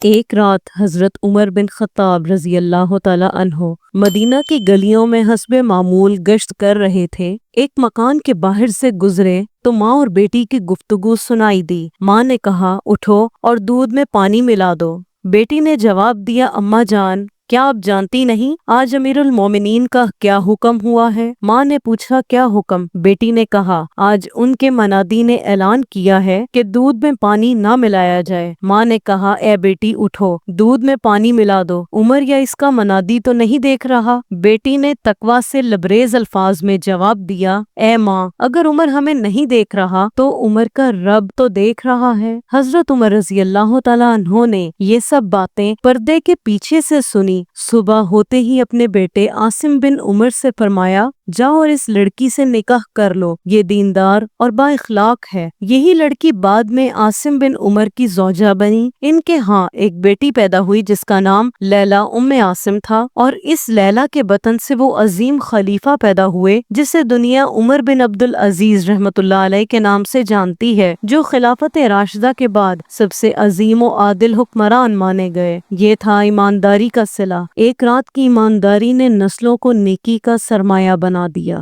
ایک رات حضرت عمر بن خطاب رضی اللہ تعالیٰ عنہ مدینہ کی گلیوں میں حسب معمول گشت کر رہے تھے۔ ایک مکان کے باہر سے گزرے تو ماں اور بیٹی کی گفتگو سنائی دی۔ ماں نے کہا اٹھو اور دودھ میں پانی ملا دو۔ بیٹی نے جواب دیا اماں جان کیا آپ جانتی نہیں آج امیر المومنین کا کیا حکم ہوا ہے؟ ماں نے پوچھا کیا حکم؟ بیٹی نے کہا آج ان کے منادی نے اعلان کیا ہے کہ دودھ میں پانی نہ ملایا جائے۔ ماں نے کہا اے بیٹی اٹھو دودھ میں پانی ملا دو، عمر یا اس کا منادی تو نہیں دیکھ رہا؟ بیٹی نے تقوی سے لبریز الفاظ میں جواب دیا اے ماں اگر عمر ہمیں نہیں دیکھ رہا تو عمر کا رب تو دیکھ رہا ہے۔ حضرت عمر رضی اللہ تعالیٰ عنہ نے یہ سب باتیں پردے کے پیچھے سے سنی۔ صبح ہوتے ہی اپنے بیٹے عاصم بن عمر سے فرمایا جاؤ اور اس لڑکی سے نکاح کر لو، یہ دیندار اور با اخلاق ہے۔ یہی لڑکی بعد میں عاصم بن عمر کی زوجہ بنی۔ ان کے ہاں ایک بیٹی پیدا ہوئی جس کا نام لیلہ عاصم تھا، اور اس لیلہ کے بطن سے وہ عظیم خلیفہ پیدا ہوئے جسے دنیا عمر بن عبدالعزیز رحمۃ اللہ علیہ کے نام سے جانتی ہے، جو خلافت راشدہ کے بعد سب سے عظیم و عادل حکمران مانے گئے۔ یہ تھا ایمانداری کا صلہ۔ ایک رات کی ایمانداری نے نسلوں کو نیکی کا سرمایہ بنا دیا۔